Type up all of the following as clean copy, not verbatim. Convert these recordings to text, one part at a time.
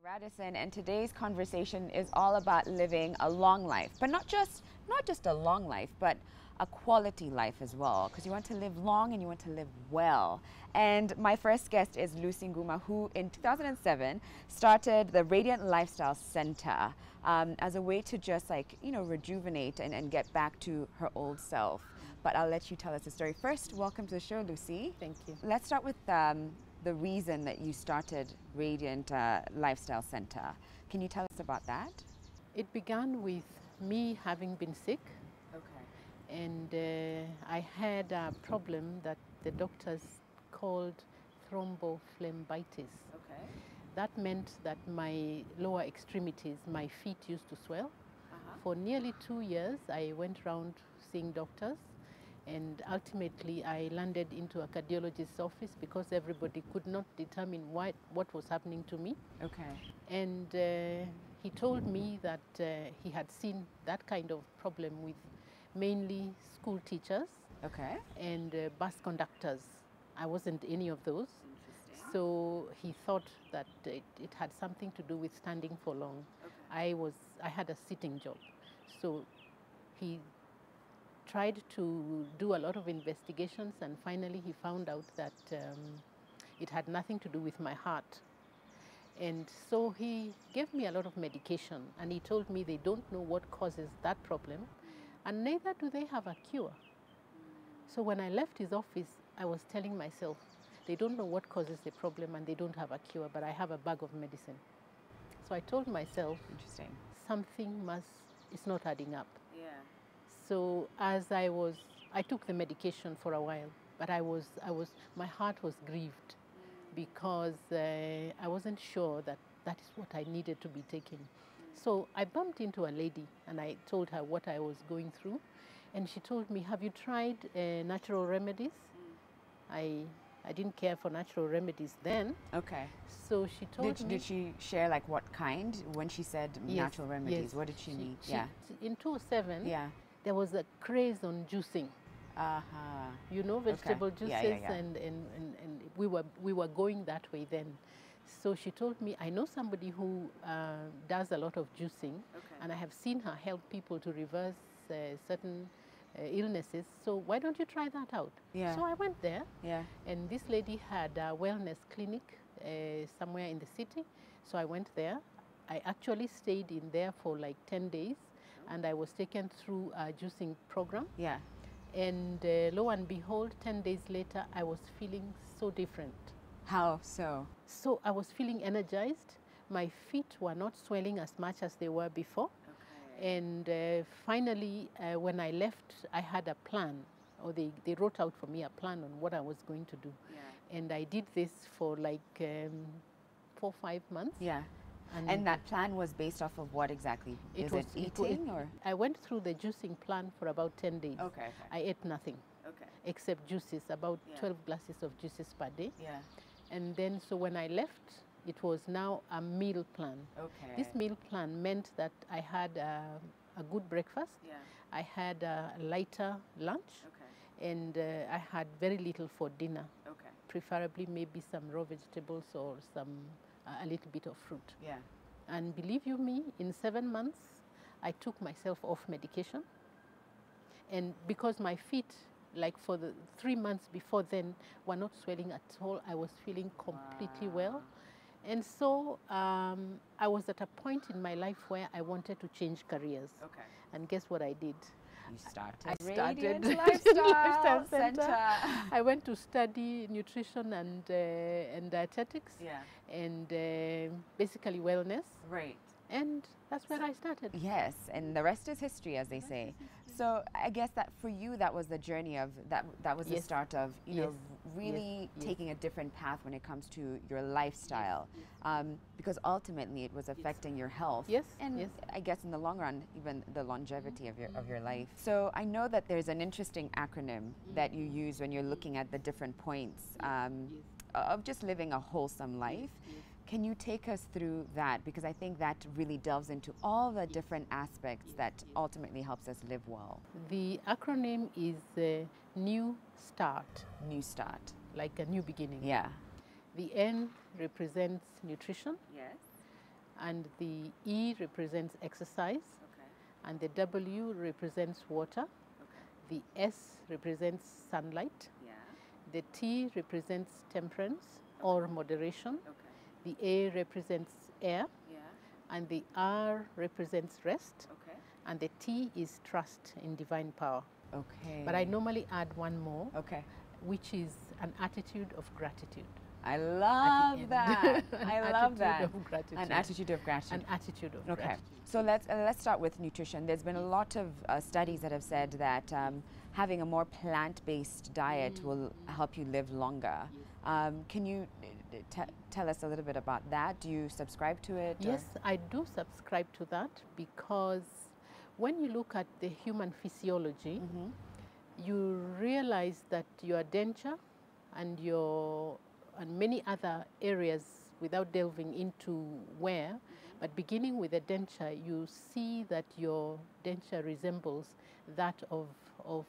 Radisson, and today's conversation is all about living a long life, but not just a long life, but a quality life as well, because you want to live long and you want to live well. And my first guest is Lucy Nguma, who in 2007 started the Radiant Lifestyle Center as a way to just rejuvenate and get back to her old self. But I'll let you tell us the story. First, welcome to the show, Lucy. Thank you. Let's start with the reason that you started Radiant Lifestyle Center. Can you tell us about that? It began with me having been sick. Okay. And I had a problem that the doctors called thrombophlebitis. Okay. That meant that my lower extremities, my feet used to swell. For nearly 2 years, I went around seeing doctors. And ultimately, I landed into a cardiologist's office because everybody could not determine what was happening to me. Okay. And he told me that he had seen that kind of problem with mainly school teachers. Okay. And bus conductors. I wasn't any of those. Interesting. So he thought that it had something to do with standing for long. Okay. I had a sitting job. So he tried to do a lot of investigations, and finally he found out that it had nothing to do with my heart. And so he gave me a lot of medication, and he told me they don't know what causes that problem, and neither do they have a cure. So when I left his office, I was telling myself, they don't know what causes the problem and they don't have a cure, but I have a bag of medicine. So I told myself, interesting, something it's not adding up. Yeah. So as I took the medication for a while, but my heart was grieved because I wasn't sure that is what I needed to be taking. So I bumped into a lady and I told her what I was going through, and she told me, have you tried natural remedies? I didn't care for natural remedies then. Okay. So she told me. Did she share like what kind when she said natural remedies? Yes. What did she mean? Yeah. In 2007. Yeah. There was a craze on juicing. You know, vegetable juices, yeah. And we were going that way then. So she told me, I know somebody who does a lot of juicing, and I have seen her help people to reverse certain illnesses. So why don't you try that out? Yeah. So I went there, and this lady had a wellness clinic somewhere in the city. So I went there. I actually stayed in there for like 10 days. And I was taken through a juicing program. Yeah. And lo and behold, 10 days later, I was feeling so different. How so? So I was feeling energized. My feet were not swelling as much as they were before. Okay. And finally, when I left, I had a plan. Or they wrote out for me a plan on what I was going to do. Yeah. And I did this for like 4 or 5 months. Yeah. And that plan was based off of what exactly? Is it eating or? I went through the juicing plan for about 10 days. Okay. I ate nothing. Okay. Except juices, about 12 glasses of juices per day. Yeah. And then, so when I left, it was now a meal plan. Okay. This meal plan meant that I had a good breakfast. Yeah. I had a lighter lunch. Okay. And I had very little for dinner. Okay. Preferably maybe some raw vegetables or a little bit of fruit. Yeah. And believe you me, in 7 months, I took myself off medication. And because my feet, like for the 3 months before then, were not swelling at all, I was feeling completely well. And so I was at a point in my life where I wanted to change careers. Okay. And guess what I did? You started. I started Radiant Lifestyle Center. I went to study nutrition and dietetics. Yeah. And basically wellness. Right. And that's where I started. Yes, and the rest is history, as they say. So I guess that for you, that was the journey of that was the start of really taking a different path when it comes to your lifestyle, because ultimately it was affecting your health. Yes. And I guess in the long run, even the longevity of your life. So I know that there's an interesting acronym that you use when you're looking at the different points of just living a wholesome life. Can you take us through that? Because I think that really delves into all the different aspects that ultimately helps us live well. The acronym is New Start. New Start. Like a new beginning. Yeah. The N represents nutrition. Yes. and the E represents exercise, and the W represents water, the S represents sunlight, the T represents temperance or moderation, the A represents air, and the R represents rest, and the T is trust in divine power. Okay. But I normally add one more, which is an attitude of gratitude. I love that. I love that. An attitude of gratitude. An attitude of gratitude. So let's start with nutrition. There's been a lot of studies that have said that having a more plant-based diet will help you live longer. Can you tell us a little bit about that? Do you subscribe to it? Yes, I do subscribe to that, because when you look at the human physiology, you realize that your denture and many other areas, without delving into where, but beginning with the denture, you see that your denture resembles that of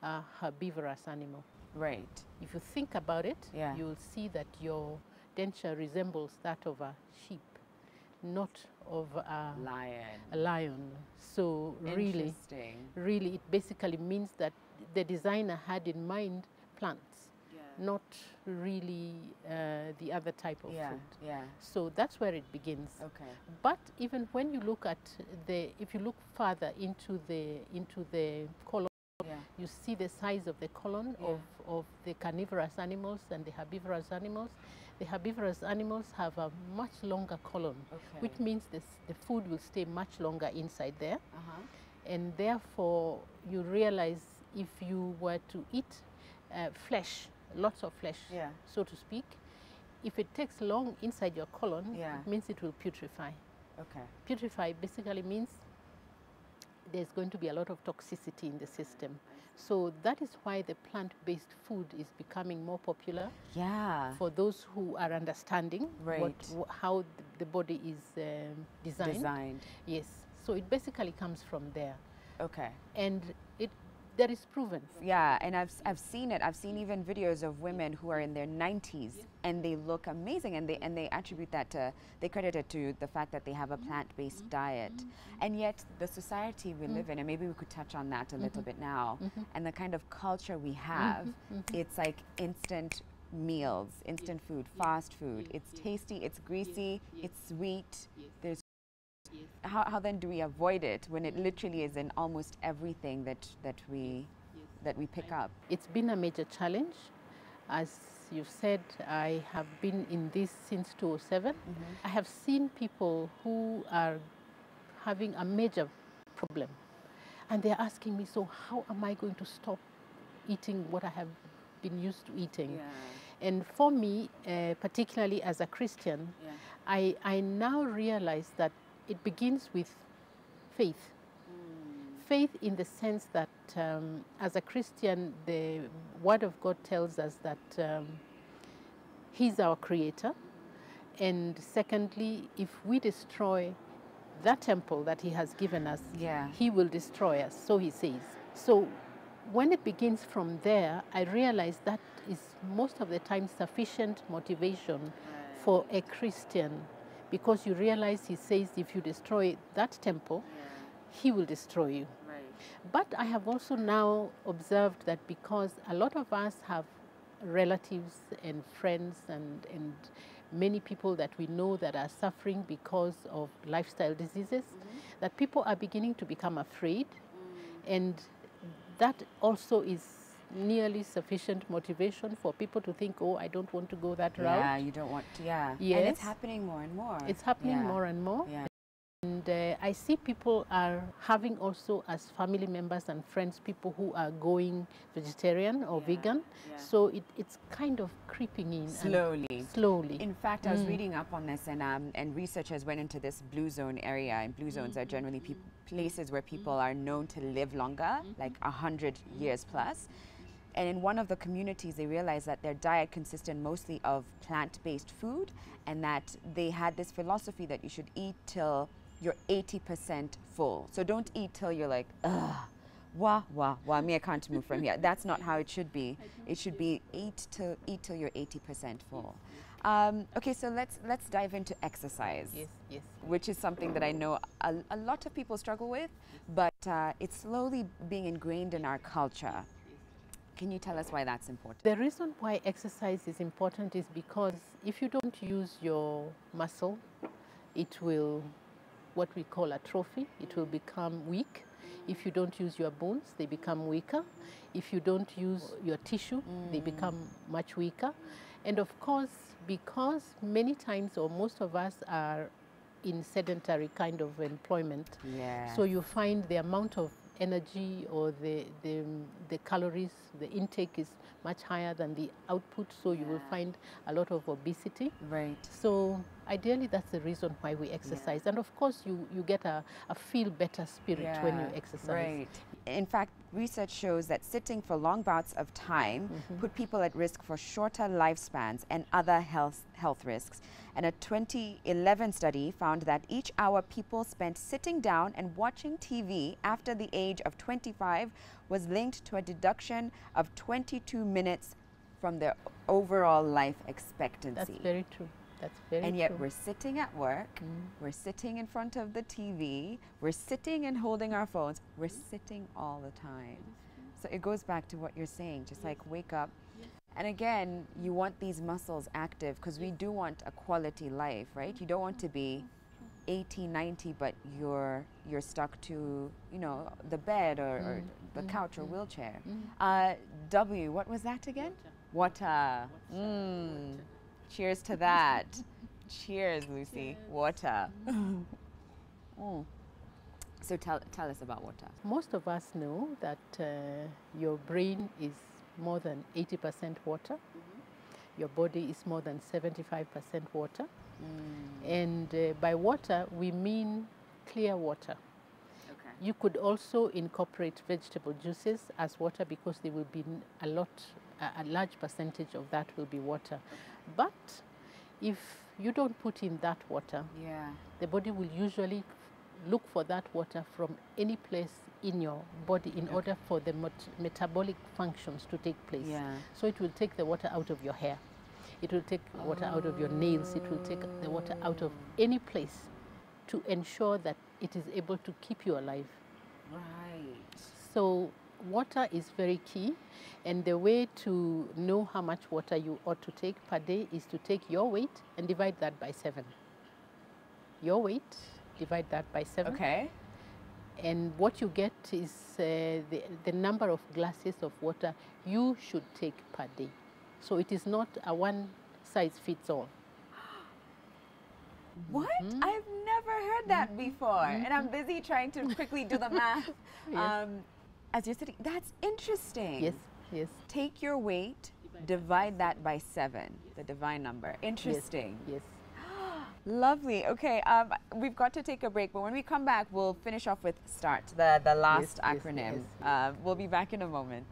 a herbivorous animal. Right. If you think about it, you will see that your denture resembles that of a sheep, not of a lion. So really, it basically means that the designer had in mind plants, not really the other type of food. So that's where it begins. But even when you look at if you look further into the colon, you see the size of the colon of the carnivorous animals and the herbivorous animals. The herbivorous animals have a much longer colon, which means the food will stay much longer inside there. And therefore, you realize if you were to eat flesh, lots of flesh, so to speak, if it takes long inside your colon, it means it will putrefy. Putrefy basically means there's going to be a lot of toxicity in the system. So that is why the plant-based food is becoming more popular for those who are understanding how the body is designed. Yes. So it basically comes from there. And that is proven. Yeah, and I've seen it. I've seen even videos of women who are in their 90s and they look amazing, and they attribute that to, they credit it to the fact that they have a plant-based diet. And yet the society we live in, and maybe we could touch on that a little bit now, and the kind of culture we have, it's like instant meals, instant food, fast food. It's tasty, it's greasy, it's sweet. There's how then do we avoid it when it literally is in almost everything that we pick up? It's been a major challenge. As you said, I have been in this since 2007. I have seen people who are having a major problem, and they're asking me, so how am I going to stop eating what I have been used to eating? And for me, particularly as a Christian, I now realize that it begins with faith. Faith in the sense that as a Christian, the Word of God tells us that He's our Creator. And secondly, if we destroy that temple that He has given us, He will destroy us, so He says. So when it begins from there, I realize that is most of the time sufficient motivation for a Christian, because you realize He says if you destroy that temple, He will destroy you. But I have also now observed that because a lot of us have relatives and friends and many people that we know that are suffering because of lifestyle diseases, that people are beginning to become afraid. And that also is nearly sufficient motivation for people to think, oh, I don't want to go that route. Yeah, you don't want to, Yes. And it's happening more and more. It's happening more and more. And I see people are having also as family members and friends, people who are going vegetarian or vegan. So it's kind of creeping in. Slowly. In fact, I was reading up on this, and researchers went into this blue zone area, and blue zones are generally places where people are known to live longer, like 100 years plus. And in one of the communities, they realized that their diet consisted mostly of plant-based food, and that they had this philosophy that you should eat till you're 80% full. So don't eat till you're like, ugh, me, I can't move from here. That's not how it should be. It should be eat till you're 80% full. Okay, so let's dive into exercise. Yes, yes. Which is something that I know a lot of people struggle with, but it's slowly being ingrained in our culture. Can you tell us why that's important? The reason why exercise is important is because if you don't use your muscle, it will, what we call atrophy, it will become weak. If you don't use your bones, they become weaker. If you don't use your tissue, they become much weaker. And of course, because many times or most of us are in sedentary kind of employment, so you find the amount of energy or the calories, the intake is much higher than the output, so you will find a lot of obesity. Right. So ideally that's the reason why we exercise. And of course you get a feel better spirit when you exercise. Right. In fact, research shows that sitting for long bouts of time put people at risk for shorter lifespans and other health risks. And a 2011 study found that each hour people spent sitting down and watching TV after the age of 25 was linked to a deduction of 22 minutes from their overall life expectancy. That's very true. That's very true. And yet we're sitting at work, we're sitting in front of the TV, we're sitting and holding our phones, we're sitting all the time. So it goes back to what you're saying, just like wake up. And again, you want these muscles active because we do want a quality life, right? You don't want to be 80, 90, but you're stuck to, you know, the bed or the couch or wheelchair. W, what was that again? Water. Cheers to that. Cheers, Lucy. Cheers. Water. So tell us about water. Most of us know that your brain is more than 80% water. Your body is more than 75% water. And by water, we mean clear water. Okay. You could also incorporate vegetable juices as water because there will be a large percentage of that will be water. But if you don't put in that water, the body will usually look for that water from any place in your body in order for the metabolic functions to take place. So it will take the water out of your hair. It will take water out of your nails. It will take the water out of any place to ensure that it is able to keep you alive. Right. So water is very key. And the way to know how much water you ought to take per day is to take your weight and divide that by 7. Your weight, divide that by 7. Okay. And what you get is the number of glasses of water you should take per day. So it is not a one size fits all. What? I've never heard that before. And I'm busy trying to quickly do the math. As you're sitting, that's interesting. Yes, yes. Take your weight, divide that by 7, the divine number. Interesting. Yes. Lovely. Okay, we've got to take a break, but when we come back, we'll finish off with START, the last acronym. We'll be back in a moment.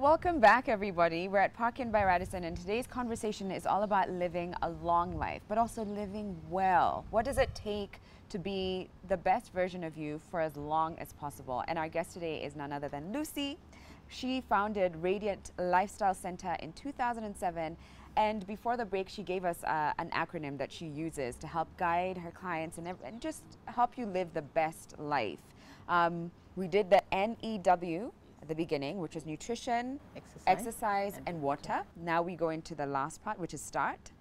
Welcome back, everybody. We're at Park Inn by Radisson, and today's conversation is all about living a long life, but also living well. What does it take to be the best version of you for as long as possible? And our guest today is none other than Lucy. She founded Radiant Lifestyle Center in 2007, and before the break, she gave us an acronym that she uses to help guide her clients and just help you live the best life. We did the NEW at the beginning, which is nutrition, exercise and water. Now we go into the last part, which is start,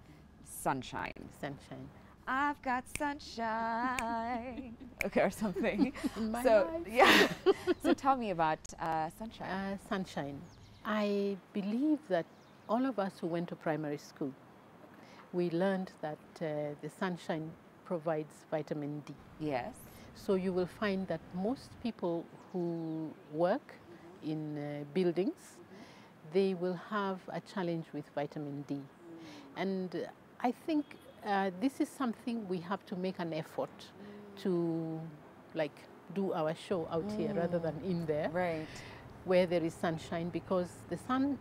sunshine. Sunshine. I've got sunshine. Okay, or something. In my so life. yeah. So tell me about sunshine. Sunshine. I believe that all of us who went to primary school, we learned that the sunshine provides vitamin D. Yes. So you will find that most people who work in buildings, they will have a challenge with vitamin D. And I think this is something we have to make an effort to do our show out here rather than in there, right, where there is sunshine, because the sun,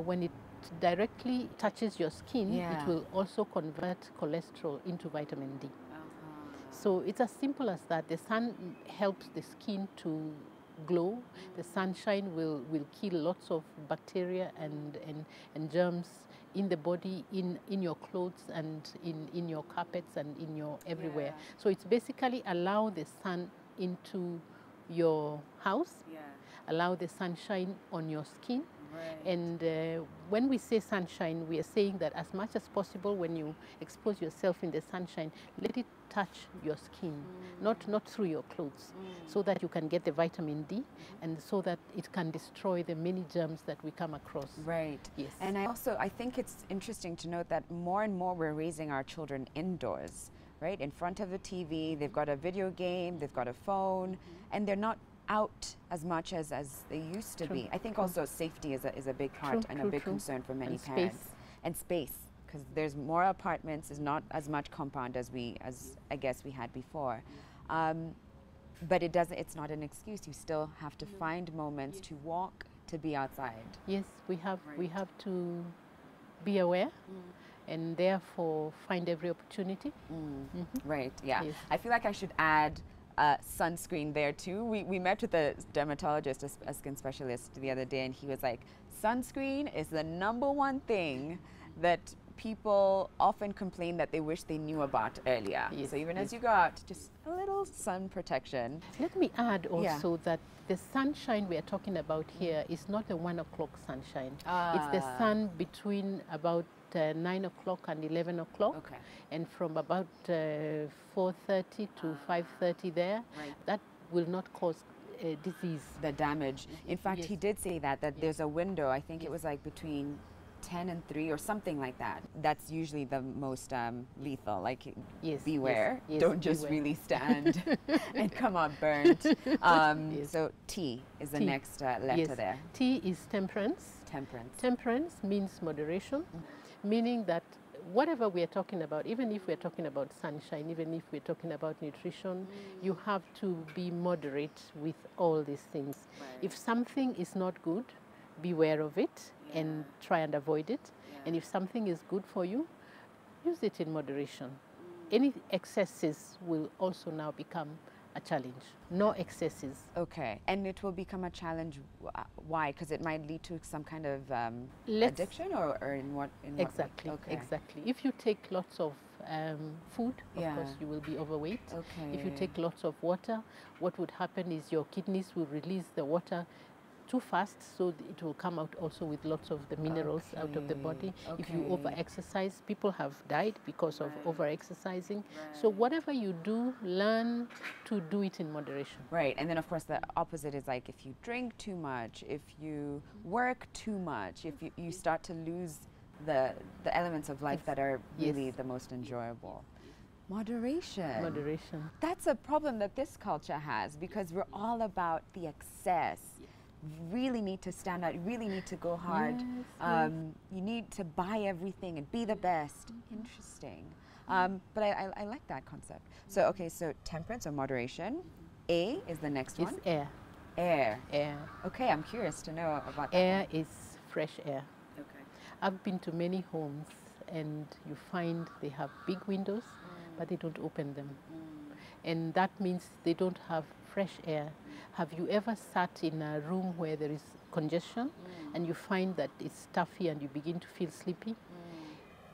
when it directly touches your skin, it will also convert cholesterol into vitamin D. So it's as simple as that. The sun helps the skin to glow. The sunshine will kill lots of bacteria and germs in the body, in your clothes and in your carpets and in your everywhere. So it's basically allow the sun into your house, allow the sunshine on your skin. Right. And when we say sunshine, we are saying that as much as possible, when you expose yourself in the sunshine, let it touch your skin, not through your clothes, so that you can get the vitamin D and so that it can destroy the many germs that we come across. Right. Yes. And I think it's interesting to note that more and more we're raising our children indoors, right? In front of the TV, they've got a video game, they've got a phone, and they're not out as much as they used to be. I think also safety is a big part and a big concern for many parents. And space, because there's more apartments, is not as much compound as I guess we had before. But it's not an excuse. You still have to find moments to walk, to be outside. Yes, we have to be aware and therefore find every opportunity. Right, yeah. Yes. I feel like I should add sunscreen there too. We met with a dermatologist, a skin specialist the other day, and he was like, sunscreen is the #1 thing that people often complain that they wish they knew about earlier. Yes, so even as you go out, just a little sun protection. Let me add also that the sunshine we are talking about here is not the 1 o'clock sunshine. It's the sun between about 9 o'clock and 11 o'clock, and from about 4:30 to 5:30 there, that will not cause disease. The damage. In fact, he did say that there's a window, I think it was like between 10 and 3 or something like that. That's usually the most lethal, like beware. Don't just really stand and come out burnt. So T is the next letter there. T is temperance. Temperance. Temperance means moderation, meaning that whatever we are talking about, even if we're talking about sunshine, even if we're talking about nutrition, you have to be moderate with all these things. Right. If something is not good, beware of it and try and avoid it. And if something is good for you, use it in moderation. Any excesses will also now become a challenge. No excesses. Okay. And it will become a challenge. Why? Because it might lead to some kind of addiction, or in what? Exactly. Okay. Exactly. If you take lots of food, of course, you will be overweight. Okay. If you take lots of water, what would happen is your kidneys will release the water too fast, so it will come out also with lots of the minerals out of the body. If you over-exercise, people have died because of over-exercising. So whatever you do, learn to do it in moderation. Right, and then of course the opposite is like if you drink too much, if you work too much, if you start to lose the elements of life that are really the most enjoyable. Moderation. Moderation. That's a problem that this culture has, because we're all about the excess. Really need to stand out, you really need to go hard. You need to buy everything and be the best. Interesting. But I like that concept. So, okay, so temperance or moderation. A is the next one. It's air. Air. Air. Okay, I'm curious to know about that. Air is fresh air. Okay. I've been to many homes and you find they have big windows, but they don't open them. And that means they don't have fresh air. Have you ever sat in a room where there is congestion and you find that it's stuffy and you begin to feel sleepy?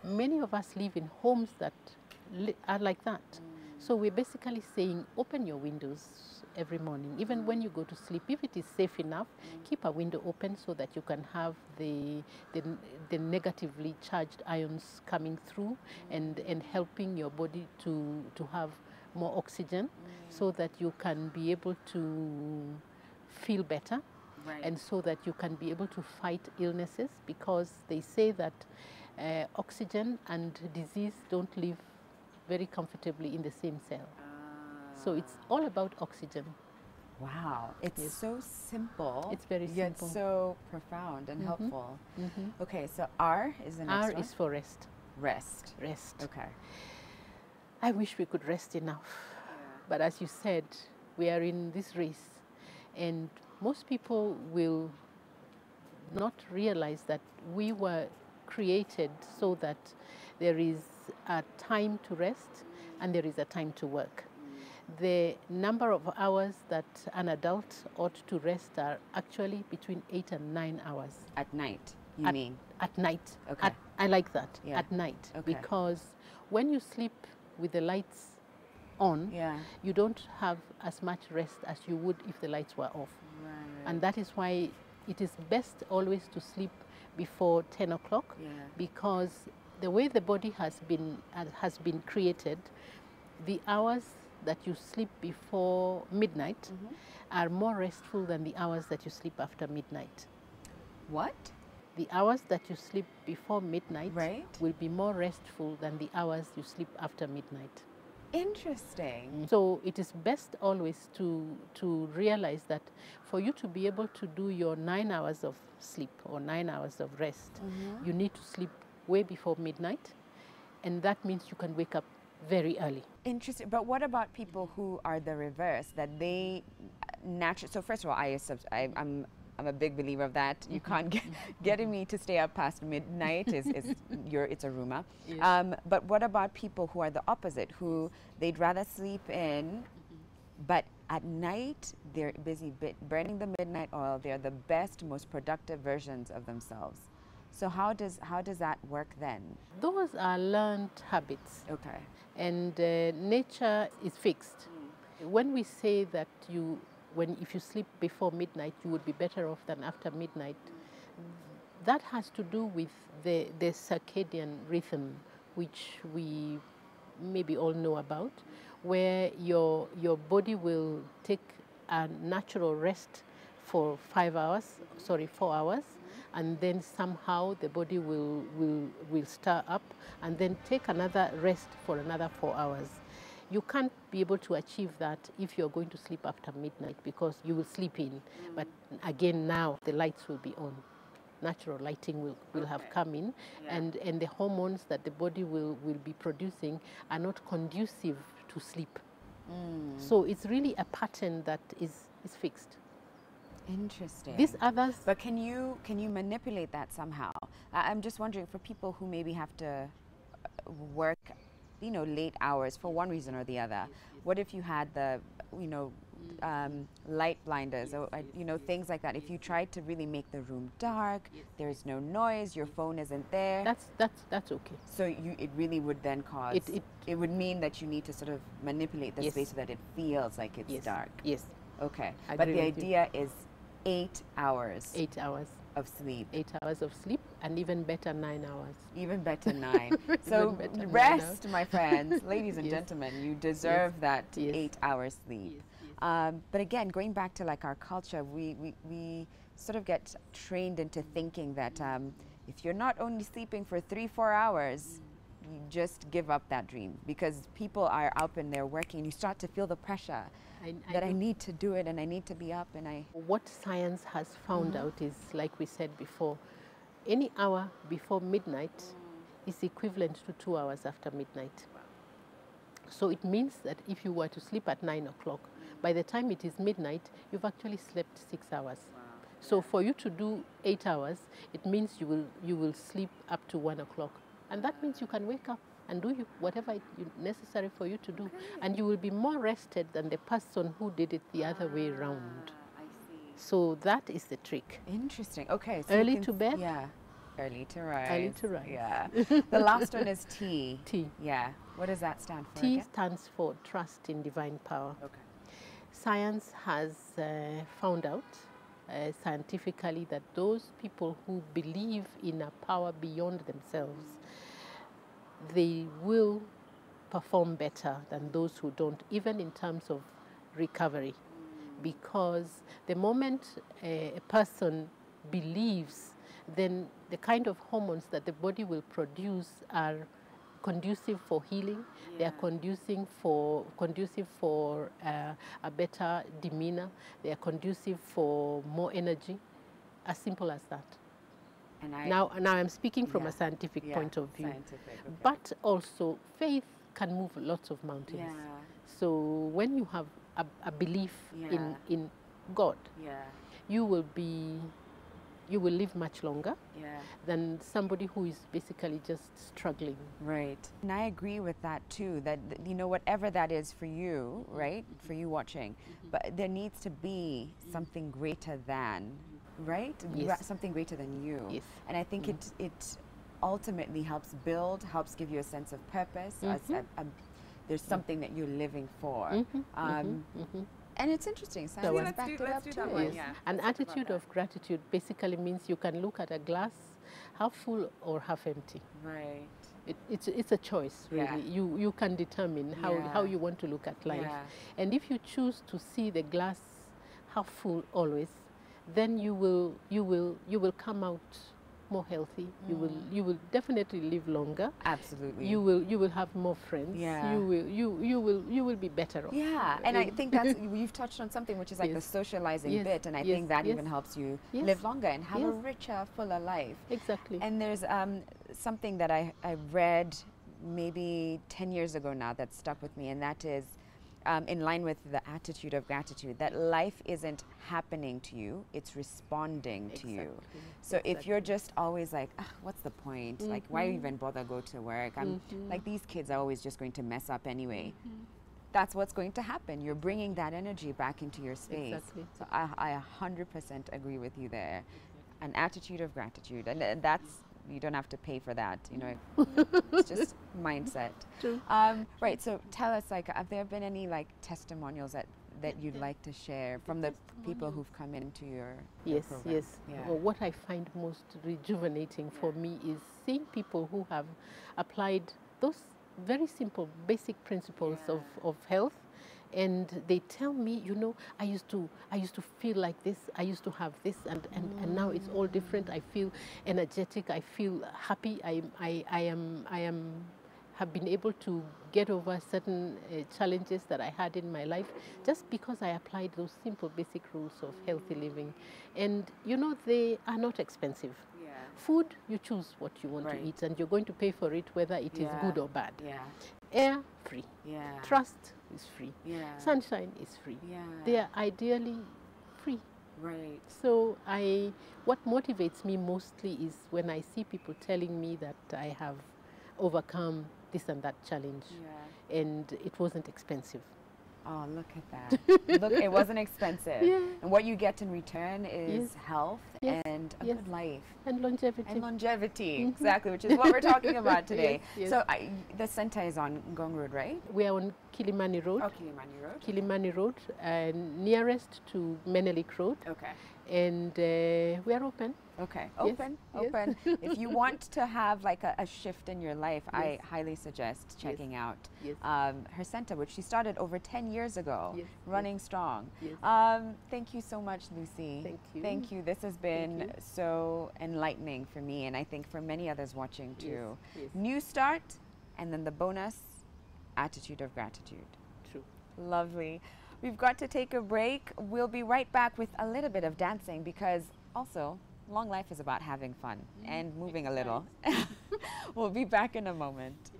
Many of us live in homes that are like that. So we're basically saying, open your windows every morning. Even when you go to sleep, if it is safe enough, keep a window open so that you can have the negatively charged ions coming through and helping your body to have more oxygen so that you can be able to feel better. Right. And so that you can be able to fight illnesses, because they say that oxygen and disease don't live very comfortably in the same cell. So it's all about oxygen. Wow, it's so simple. It's very simple. Yet so profound and helpful. Okay, so R is the next one? R is for rest. Rest. Rest. Okay. I wish we could rest enough. But as you said, we are in this race. And most people will not realize that we were created so that there is a time to rest and there is a time to work. The number of hours that an adult ought to rest are actually between 8 and 9 hours. At night, you mean? At night. Okay. I like that, at night. Okay. Because when you sleep with the lights on, you don't have as much rest as you would if the lights were off. Right. And that is why it is best always to sleep before 10 o'clock, because the way the body has been created, the hours that you sleep before midnight are more restful than the hours that you sleep after midnight. What? The hours that you sleep before midnight will be more restful than the hours you sleep after midnight. Interesting. So it is best always to realize that for you to be able to do your 9 hours of sleep or 9 hours of rest, you need to sleep way before midnight, and that means you can wake up very early. Interesting. But what about people who are the reverse, that they naturally, so first of all, I'm a big believer of that. You can't getting me to stay up past midnight it's a rumor. Yes. But what about people who are the opposite, who they'd rather sleep in, but at night they're busy burning the midnight oil. They're the best, most productive versions of themselves. So how does that work then? Those are learned habits. Okay. And nature is fixed. When we say that if you sleep before midnight, you would be better off than after midnight, that has to do with the circadian rhythm, which we maybe all know about, where your body will take a natural rest for 4 hours, and then somehow the body will stir up and then take another rest for another 4 hours. You can't be able to achieve that if you're going to sleep after midnight, because you will sleep in. But again, now the lights will be on. Natural lighting will have come in, and the hormones that the body will be producing are not conducive to sleep. So it's really a pattern that is fixed. Interesting. These others. But can you manipulate that somehow? I'm just wondering, for people who maybe have to work, late hours for one reason or the other. What if you had the, light blinders or, things like that? If you tried to really make the room dark, there's no noise, your phone isn't there. That's okay. So it really would then cause, it would mean that you need to sort of manipulate the space so that it feels like it's dark. Yes. Okay. But the idea is 8 hours. 8 hours. Of sleep. 8 hours of sleep, and even better 9 hours. Even better 9. So rest, my friends, ladies and gentlemen, you deserve that 8 hours sleep. But again, going back to like our culture, we sort of get trained into thinking that if you're not only sleeping for 3-4 hours, you just give up that dream, because people are up and they're working. You start to feel the pressure that I need to do it and I need to be up, and What science has found out is, like we said before, any hour before midnight is equivalent to 2 hours after midnight. So it means that if you were to sleep at 9 o'clock, by the time it is midnight, you've actually slept 6 hours. Wow. So for you to do 8 hours, it means you will sleep up to 1 o'clock. And that means you can wake up and do whatever is necessary for you to do. Okay. And you will be more rested than the person who did it the other way around. I see. So that is the trick. Interesting. Okay. So early to bed? Yeah. Early to rise. Early to rise. Yeah. The last one is T. T. Yeah. What does that stand for? T again? stands for trust in divine power. Okay. Science has found out scientifically that those people who believe in a power beyond themselves, they will perform better than those who don't, even in terms of recovery. Because the moment a person believes, then the kind of hormones that the body will produce are conducive for healing. Yeah. They are conducive for a better demeanor. They are conducive for more energy. As simple as that. And now I'm speaking from a scientific point of view. Okay. But also faith can move lots of mountains. Yeah. So when you have a belief in God, you will live much longer than somebody who is basically just struggling. Right. And I agree with that too, that, you know, whatever that is for you, right, for you watching, but there needs to be something greater than, right? Yes. Something greater than you. Yes. And I think it ultimately helps give you a sense of purpose. There's something that you're living for. And it's interesting. So let's do that one. Yes. An attitude of gratitude basically means you can look at a glass half full or half empty. Right. It's a choice, really. Yeah. You can determine how you want to look at life. Yeah. And if you choose to see the glass half full always, then you will come out more healthy. You will definitely live longer. Absolutely. You will have more friends. Yeah. You will be better off. Yeah, and I think that's you've touched on something which is like the socializing bit, and I think that even helps you live longer and have a richer, fuller life. Exactly. And there's something that I read maybe 10 years ago now that stuck with me, and that is in line with the attitude of gratitude, that life isn't happening to you, it's responding to you. So if you're just always like, what's the point? Like, why even bother go to work? I'm like, these kids are always just going to mess up anyway. That's what's going to happen. You're bringing that energy back into your space. Exactly. So I 100% agree with you there. An attitude of gratitude, and that's, you don't have to pay for that, you know. It's just mindset. True. Right. So tell us, like, have there been any like testimonials that you'd like to share from the people who've come into your program? Yes. Well, what I find most rejuvenating for me is seeing people who have applied those very simple, basic principles of health. And they tell me, you know, I used to feel like this, I used to have this, and now it's all different. I feel energetic, I feel happy. I have been able to get over certain challenges that I had in my life just because I applied those simple basic rules of healthy living. And you know, they are not expensive. Food, you choose what you want to eat, and you're going to pay for it whether it is good or bad. Air, free. Trust is free. Sunshine is free. They are ideally free. Right. So what motivates me mostly is when I see people telling me that I have overcome this and that challenge, and it wasn't expensive. Oh, look at that. Look, it wasn't expensive. And what you get in return is health and a good life. And longevity. And longevity, exactly, which is what we're talking about today. So the center is on Ngong Road, right? We are on Kilimani Road. Oh, Kilimani Road. Kilimani Road, nearest to Menelik Road. Okay. And we are open. Okay, open. If you want to have like a shift in your life, I highly suggest checking out her center, which she started over 10 years ago, running strong. Thank you so much, Lucy. Thank you. Thank you. This has been so enlightening for me, and I think for many others watching too. New start, and then the bonus, attitude of gratitude. True. Lovely. We've got to take a break. We'll be right back with a little bit of dancing, because also long life is about having fun and moving a little. We'll be back in a moment.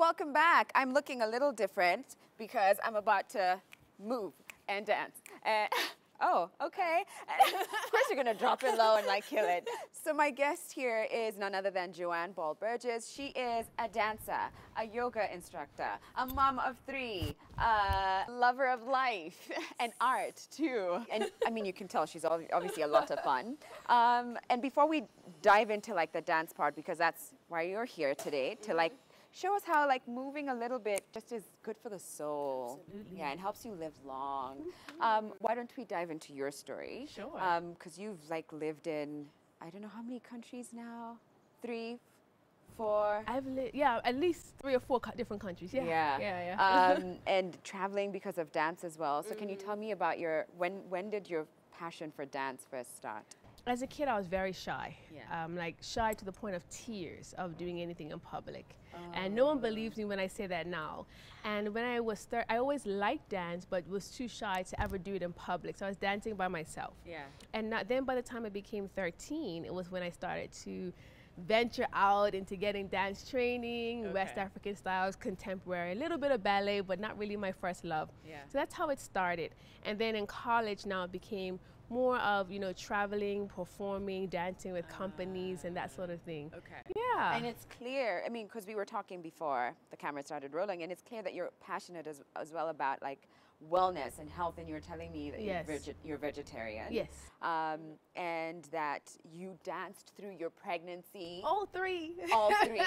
welcome back. I'm looking a little different because I'm about to move and dance. Oh, okay. Of course you're gonna drop it low and like kill it. So my guest here is none other than Joanne Ball-Burgess. She is a dancer, a yoga instructor, a mom of 3, a lover of life and art too. And I mean, you can tell she's obviously a lot of fun. And before we dive into like the dance part, because that's why you're here today, to like show us how like moving a little bit just is good for the soul. Absolutely. Yeah, and helps you live long. Why don't we dive into your story? Sure. Because you've like lived in, I don't know how many countries now? 3, 4? I've lived, yeah, at least 3 or 4 different countries. Yeah. And traveling because of dance as well. So can you tell me about when did your passion for dance first start? As a kid, I was very shy. Yeah. Like shy to the point of tears of doing anything in public. Oh. And no one believes me when I say that now. And when I was I always liked dance, but was too shy to ever do it in public. So I was dancing by myself. Yeah. And then by the time I became 13, it was when I started to venture out into getting dance training, West African styles, contemporary, a little bit of ballet, but not really my first love. Yeah. So that's how it started. And then in college now it became more of, you know, traveling, performing, dancing with companies and that sort of thing. Okay. Yeah. And it's clear, I mean, because we were talking before the camera started rolling, and it's clear that you're passionate as well about like wellness and health, and you were telling me that you're vegetarian. Yes. And that you danced through your pregnancy. All 3. All 3.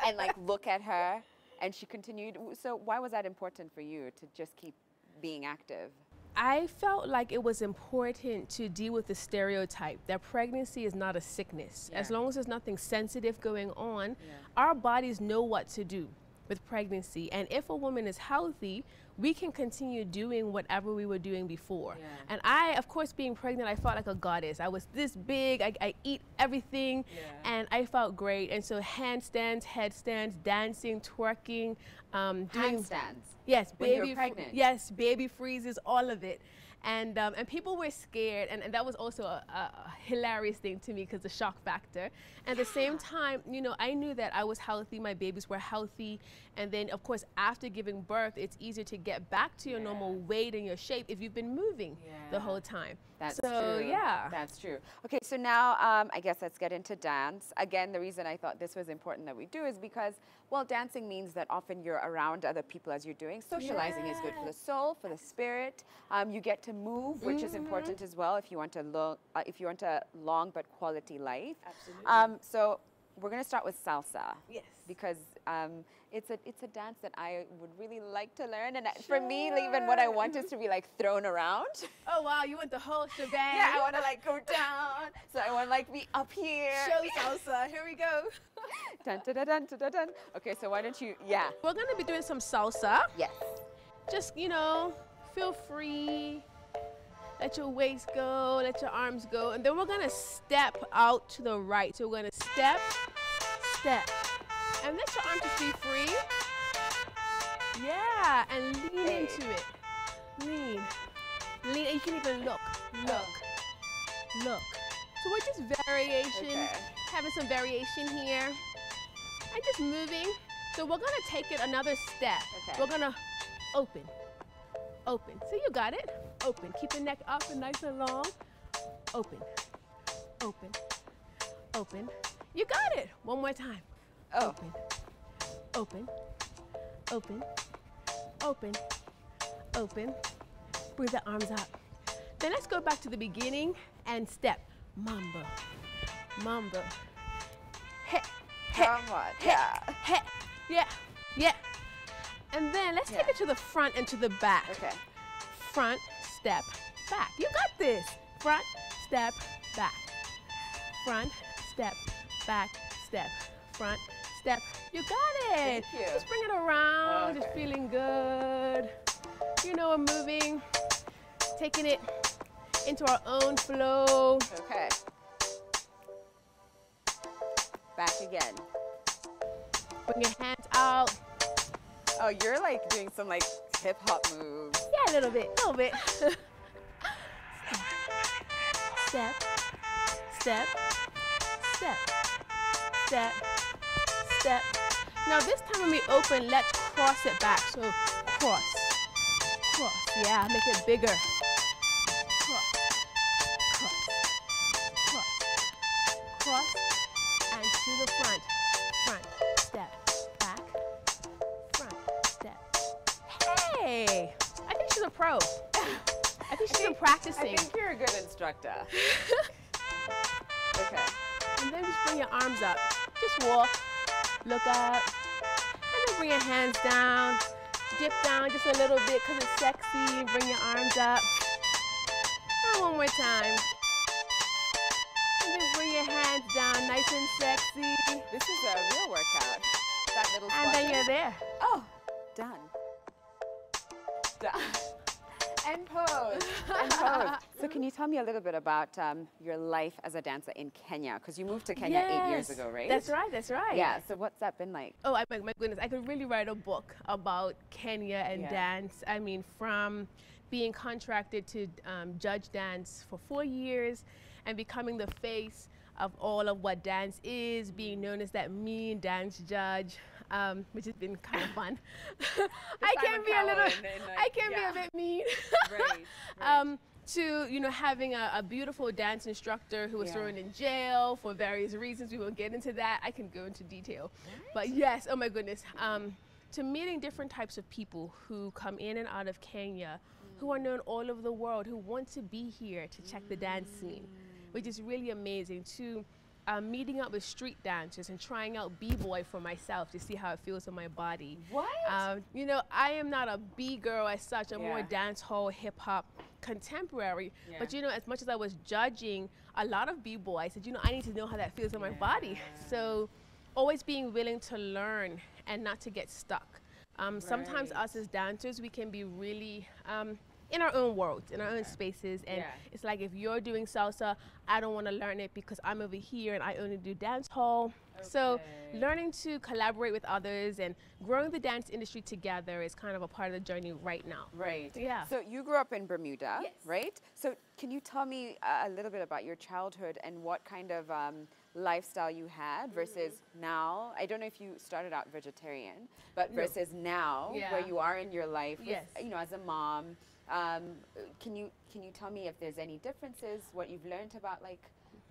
And like, look at her. And she continued. So why was that important for you to just keep being active? I felt like it was important to deal with the stereotype that pregnancy is not a sickness. Yeah. As long as there's nothing sensitive going on, our bodies know what to do with pregnancy. And if a woman is healthy, we can continue doing whatever we were doing before. Yeah. And I, of course, being pregnant, I felt like a goddess. I was this big, I eat everything, and I felt great. And so handstands, headstands, dancing, twerking, doing handstands. Yes, when you're pregnant. Yes, baby freezes, all of it. And people were scared, and that was also a hilarious thing to me because the shock factor. And at the same time, you know, I knew that I was healthy, my babies were healthy, and then of course after giving birth, it's easier to get back to your normal weight and your shape if you've been moving the whole time. That's true. Yeah. That's true. Okay, so now I guess let's get into dance. Again, the reason I thought this was important that we do is because, well, dancing means that often you're around other people as you're doing. Socializing is good for the soul, for the spirit. You get to move, which is important as well if you want a long but quality life. Absolutely. So we're going to start with salsa. Yes. Because it's a dance that I would really like to learn, and for me, even what I want is to be like thrown around. Oh wow, you want the whole shebang? Yeah, I want to like go down. So I want to like be up here. Show salsa. Here we go. Dun, dun, dun, dun, dun, dun. Okay, so why don't you? Yeah. We're gonna be doing some salsa. Yes. Just, you know, feel free. Let your waist go, let your arms go, and then we're gonna step out to the right. So we're gonna step, step, and let your arms just be free. Yeah, and lean into it. Lean, lean, and you can even look. So we're just variation, having some variation here, and just moving. So we're gonna take it another step. We're gonna open. Open. So you got it. Open. Keep the neck up and nice and long. Open. Open. Open. You got it. One more time. Open. Open. Open. Open. Open. Bring the arms up. Then let's go back to the beginning and step. Mambo. Mambo. Hey. Hey. Come on. Hey. Hey. Yeah. Yeah. And then let's take it to the front and to the back. Okay. Front, step, back. You got this. Front, step, back. Front, step, back, step. Front, step. You got it. Thank you. Just bring it around. Just feeling good. You know, we're moving, taking it into our own flow. Okay. Back again. Bring your hands out. Oh, you're like doing some like hip hop moves. Yeah, a little bit, Step, step, step, step, step. Now this time when we open, let's cross it back. So cross, cross. Yeah, make it bigger. Cross, cross, cross, cross, and to the front. Front, step, back, front, step. Hey, I think she's a pro. I think she's been practicing. I think you're a good instructor. Okay. And then just bring your arms up. Just walk, look up, and then bring your hands down. Dip down just a little bit because it's sexy. Bring your arms up. And one more time. And then bring your hands down, nice and sexy. This is a real workout. That little squat. And then you're there. Oh, done. Done. And pose. And pose. So can you tell me a little bit about your life as a dancer in Kenya? Because you moved to Kenya 8 years ago, right? That's right, that's right. Yeah, so what's that been like? Oh, my goodness, I could really write a book about Kenya and dance. I mean, from being contracted to judge dance for 4 years and becoming the face of all of what dance is, being known as that mean dance judge, which has been kind of fun. I can be a little, I can be a bit mean. Right. To, you know, having a beautiful dance instructor who was thrown in jail for various reasons. We won't get into that. I can go into detail. But yes, oh my goodness. To meeting different types of people who come in and out of Kenya, who are known all over the world, who want to be here to check the dance scene, which is really amazing. To meeting up with street dancers and trying out b-boy for myself to see how it feels on my body. What? You know, I am not a b-girl as such. I'm more dance hall, hip hop, contemporary. But you know, as much as I was judging a lot of b-boy, I said, you know, I need to know how that feels on my body. So always being willing to learn and not to get stuck. Sometimes us as dancers, we can be really in our own worlds, in our own spaces, and it's like if you're doing salsa, I don't want to learn it because I'm over here and I only do dance hall. So learning to collaborate with others and growing the dance industry together is kind of a part of the journey right now. Right. Yeah. So you grew up in Bermuda, right? So can you tell me a little bit about your childhood and what kind of lifestyle you had versus now? I don't know if you started out vegetarian, but versus now, where you are in your life, with, you know, as a mom. Can you tell me if there's any differences, what you've learned about like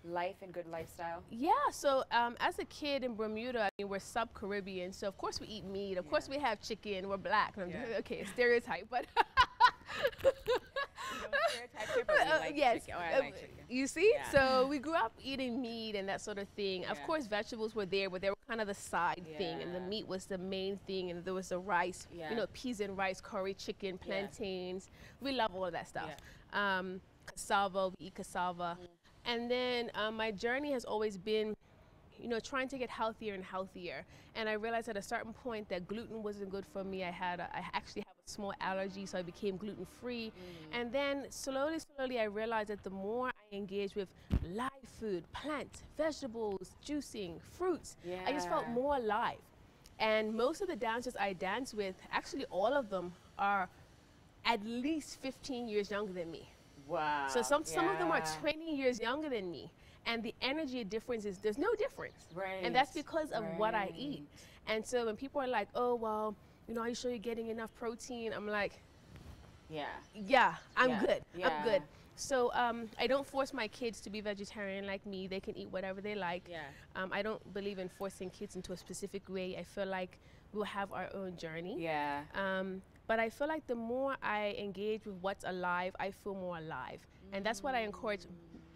life and good lifestyle? Yeah, so as a kid in Bermuda, I mean, we're sub-Caribbean, so of course we eat meat, of course we have chicken, we're black. Okay, stereotype, but you see? So we grew up eating meat and that sort of thing. Of course, vegetables were there, but they were kind of the side thing, and the meat was the main thing, and there was the rice, you know, peas and rice, curry, chicken, plantains. We love all of that stuff. Cassava, we eat cassava. And then my journey has always been, you know, trying to get healthier and healthier. And I realized at a certain point that gluten wasn't good for me. I actually have a small allergy, so I became gluten-free. And then slowly, I realized that the more I engaged with live food, plants, vegetables, juicing, fruits, I just felt more alive. And most of the dancers I dance with, actually all of them are at least 15 years younger than me. Wow. So some of them are 20 years younger than me. And the energy difference is, there's no difference. And that's because of what I eat. And so when people are like, oh, well, you know, are you sure you're getting enough protein? I'm like, I'm good. I'm good. So I don't force my kids to be vegetarian like me. They can eat whatever they like. I don't believe in forcing kids into a specific way. I feel like we'll have our own journey. But I feel like the more I engage with what's alive, I feel more alive. And that's what I encourage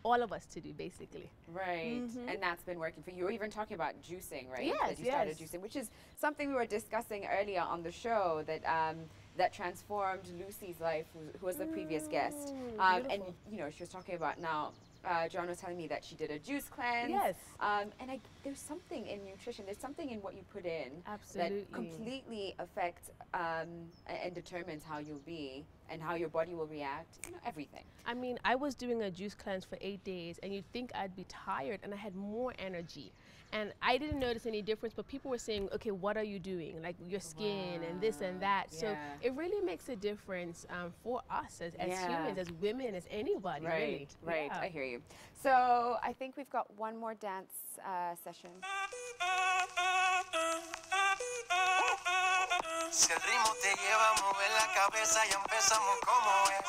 all of us to do, basically. And that's been working for you. You were even talking about juicing, right? Yes, that you started juicing, which is something we were discussing earlier on the show that that transformed Lucy's life, who was the previous guest. And you know, she was talking about now. John was telling me that she did a juice cleanse. And there's something in nutrition. There's something in what you put in that completely affects and determines how you'll be and how your body will react, you know, everything. I mean, I was doing a juice cleanse for 8 days, and you'd think I'd be tired, and I had more energy. And I didn't notice any difference, but people were saying, okay, what are you doing? Like your skin and this and that. Yeah. So it really makes a difference for us as humans, as women, as anybody, really. Right, I hear you. So I think we've got one more dance session. Si el ritmo te lleva a mover la cabeza, ya empezamos como es.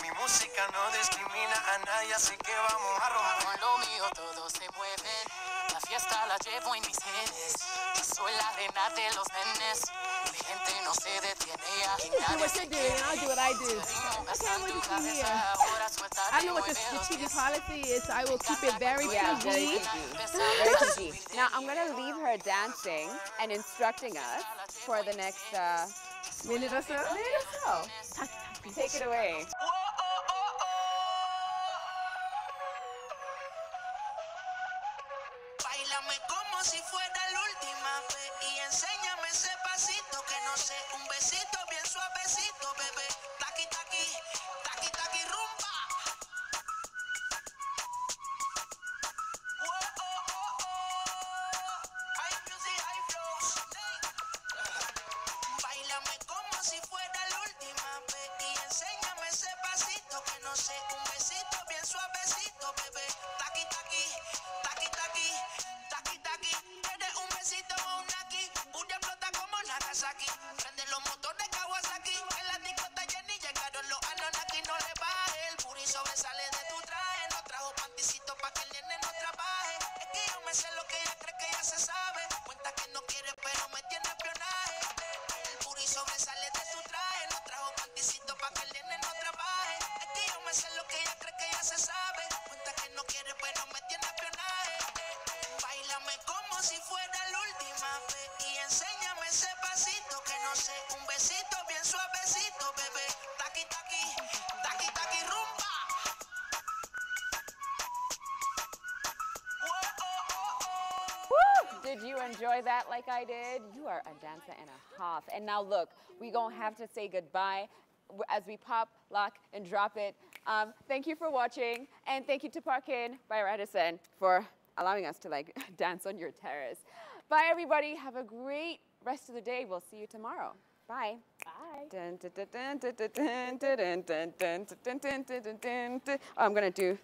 Mi música no discrimina a nadie, así que vamos a romper. Con lo mío todos se mueven, la fiesta la llevo en mis genes. Soy la reina de los nenes, mi gente no se detiene y do what you're doing, and I'll do what I do. Okay, what do you see here? I don't know what the strategic policy is, so I will keep it very PG. Very PG. Now I'm going to leave her dancing and instructing us for the next minute or so. Take it away. Báilame como si fuera la última vez y enséñame ese pasito que no sé, un besito bien suavecito, bebé. Taqui taqui, taqui taqui rumba. High music, high flows. Báilame como si fuera la última vez y enséñame ese pasito que no sé, un besito bien suavecito, bebé. Taqui taqui, taqui taqui, taqui taqui. Eres un besito o un aquí, una explota como Nagasaki. Prende los motores Kawasaki, en la disco está llena y llegaron los Anunnaki. No le baje, el puri sobresale de tu traje. No trajo panticito pa' que el nene no trabaje. Es que yo me sé lo que ella cree que ya se sabe. Cuenta que no quiere pero me tiene espionaje. El puri sobresale de tu traje. No trajo panticito pa' que el nene no trabaje. Es que yo me sé lo que ella cree que ya se sabe. Cuenta que no quiere pero me tiene espionaje. Báilame como si fuera la última vez y enséñame ese pasito que no sé, un besito bien suavecito, bebé. Taqui taqui, taqui taqui rumba. Woo! Did you enjoy that like I did? You are a dancer and a half. And now look, we're going to have to say goodbye as we pop, lock, and drop it. Thank you for watching, and thank you to Parkin by Radisson for allowing us to like dance on your terrace. Bye everybody, have a great rest of the day. We'll see you tomorrow. Bye. Bye. I'm gonna do